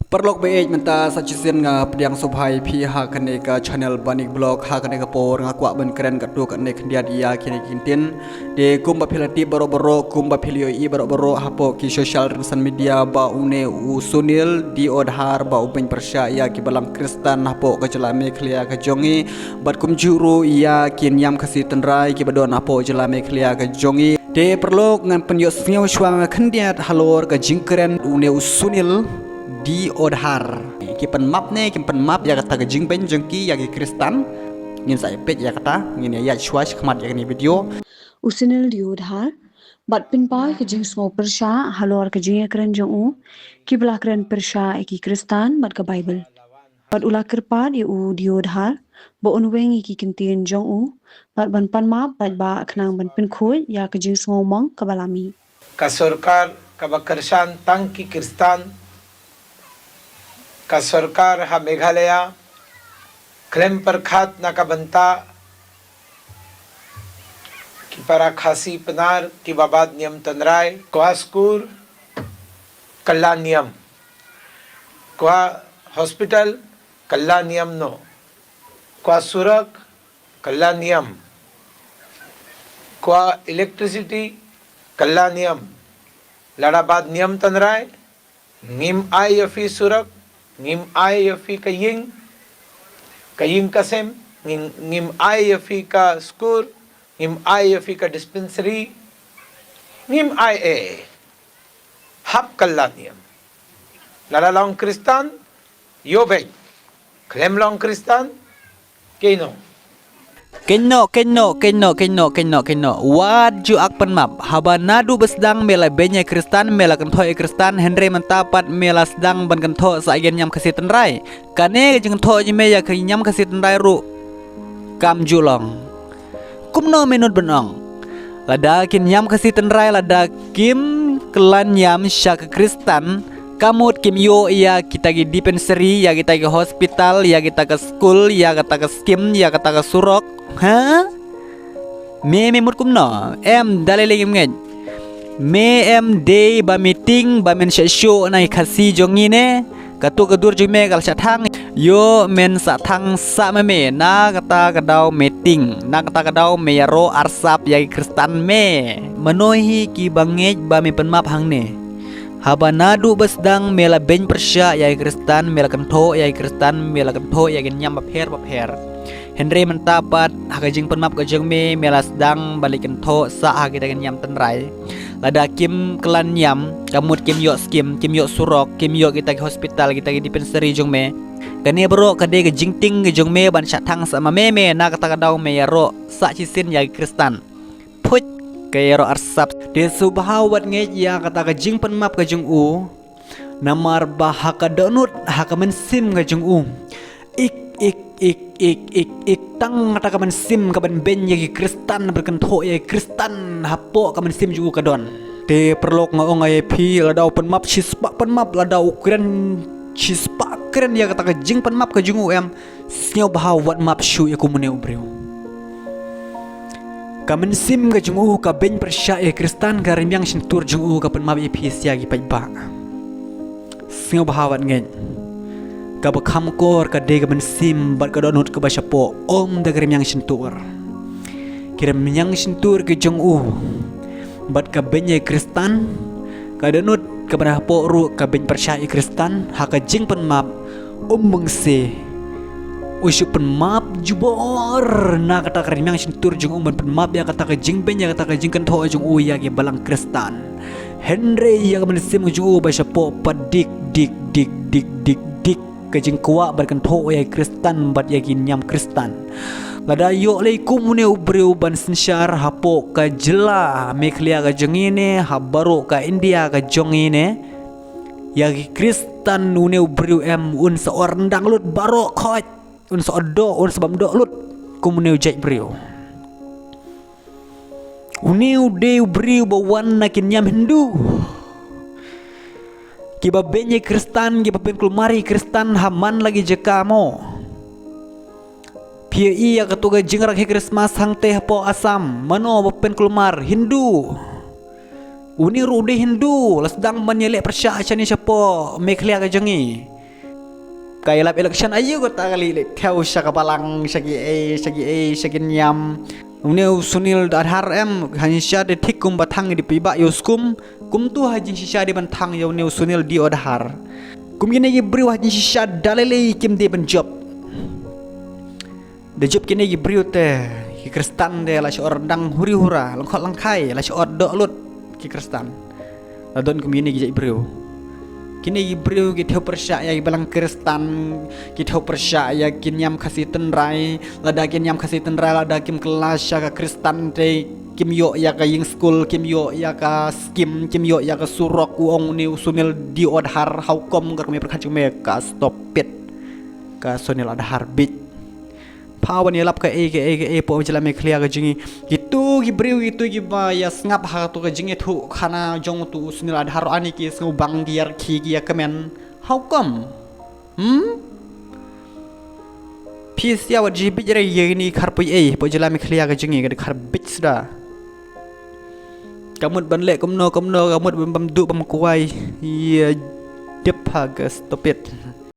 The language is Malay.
Perlok beej menta sacisin nga pediang subhai pi ha kane ka channel banik blog ha kane ka por nga kwa ben keren ka tu kane khndiat ya kine kintin de kumba philati baro kumba philio I baro hapo ki social media ba une u sunil di odhar ba upen persya ya ki balang kristan hapo ka jelame khlia ka jongi bat kum juru ya kin yam khasi tenrai ki badon hapo jelame khlia ka jongi de perlok ngan penyos ngeu shwang khndiat halor ka jingkeren une u sunil di odhar kipen map ne kipen map ya kata gejing pen jengki ya kristan ngin sai pet ya kata ngin ya shwash khmat ya ni video usinil di odhar bat pin pa gejing smo persha halor gejing kren jong u kibla kren persha ki kristan bat ka bible bat ula kirpa di odhar bo unweng ki kintin jong u bat ban pan map bat ba khnang ban pin khoi ya gejing smo mong ka balami ka सरकार का बकरशान तंग की किस्तान का सरकार हा मेघालय क्लेम पर खात ना का बनता कि परा खासी पनार की बाबाद नियम तनराय क्वास्कूर कल्ला नियम क्वा हॉस्पिटल कल्ला नियम नो क्वा सुरक कल्ला नियम क्वा इलेक्ट्रिसिटी कल्ला नियम लड़ाबाद नियम तनराय निम आई यफी सुरक निम आई यफी कयिंग कसेम निम आई यफी का स्कूर निम आई यफी का डिस्पेंसरी निम आई ए हब कल्ला नियम लड़ा लॉन्ग क्रिस्तान यो बे क्लेम लॉन्ग क्रिस्तान केनो Keno wad ju ak penmap haba nadu besdang mela benya kristan mela kentho kristan Henry mentapat mela sedang ban kentho sa agen nyam kasiten rai kane jeung tho ji meya ke nyam kasiten rai ru kam julong kumno menut benong lada kin nyam kasiten rai lada kim kelan nyam syak kristan kamut kim yo ya kita gi dispensary ya kita gi hospital ya kita ke school ya kita ke skim ya kita ke surok ha me mut kumno em dalele ngem me em day ba meeting ba men show nai khasi jongi ne katu kadur jume kal sathang yo men sathang sa me na kata kadau meeting na kata kadau meyaro arsap ya kristan me menohi ki bangej ba me penmap hang ne haba nadu besdang mela ben persya ya kristan mela kentho ya kristan mela kentho ya nyam ba pher Henry mentapat hakajing penmap kajeng me mela sedang balik kentho sa hagita nyam tenrai lada kim kelan nyam kamut kim yo skim kim yo surok kim yo kita ke hospital kita ke dispensary jong me kane bro kade ke jingting ke jong me ban sathang sama me na kata kadau me yaro sa cisin ya kristan put kayaro arsap de subhawat nge ya kata ka jing penmap ka jeng u namar bahaka donut haka mensim ka jeng u ik tang kata ka mensim ka ben ya kristan berkentho ya kristan hapo ka mensim ju ka don de perlok ngaong ay pi ladau penmap cispa penmap ladau keren cispa keren ya kata ka jing penmap ka jeng u em snyo bahawat map shu ya kumune ubreu kamen sim ka jungu ka ben persya e kristan ka rimyang sintur jungu ka penmap epis ya gi paiba singo bahawat ngen ka bakham kor ka de kamen sim bat ka donut ka basyapo om da rimyang sintur kirim yang sintur ke jungu bat ka ben e kristan ka donut ka barapo ru ka ben persya e kristan ha ka jing penmap bengse usuk penmap jubor na kata karimang sintur jung umban penmap ya kata kajing ben ya kata kajing kentho jung ya ge balang kristan Henry ya mensim jung ba syapo padik dik kajing kuwa berkentho ya kristan bat ya nyam kristan lada yo alaikum ne ubreu ban sinsyar hapo ka jela meklia ka jengine habaro ka India ka jongine ya kristan ne ubreu em un seorang danglut baro khot un sodo un sebab do lut kumune ujai brio uniu de brio bawan nakin nyam hindu kiba benye kristan kiba ben kulmari kristan haman lagi jekamo pia iya katuga jingrak he krismas hang teh po asam mano bapen kulmar hindu uni rude hindu lasdang menyelek persya chani siapa meklia ka jangi Kaya lap election ayu ko takali le theo siya kapalang shagi nyam Uneu Sunil Adhar em hanisya de thikum batang di piba yuskum kum tu hajin shisha di bantang ya uneu Sunil di Adhar kum gini gibri hajin shisha dalele kim de ban job de job kini gibri te ki kristan de la shor dang huri hura langkhot langkai la shor dok lut ki kristan la don kum gini gibri kini Ibreu kita percaya ibalang Kristen kita percaya kinyam kasih tenrai lada kinyam kasih tenrai lada kim kelas ya ka Kristen te kim yo ya ka ying school kim yo ya ka skim kim yo ya ka surok uong ni Sunil di Adhar haukom ka kami perkacung me ka stop it ka Sunil Adhar bit Pawan ni lap ka po jela me clear ka jingi itu Ibreu itu giba ya ngap ha tu ka jingi tu khana jong tu Sunil Adhar ani ki sngau bang giar ki ya kemen how come peace ya wat jibi jere ye ni kharpu po jela me clear ka jingi ka khar bit sudah kamut ban le komno kamut bam du bam kuai ya dep ha ka stop it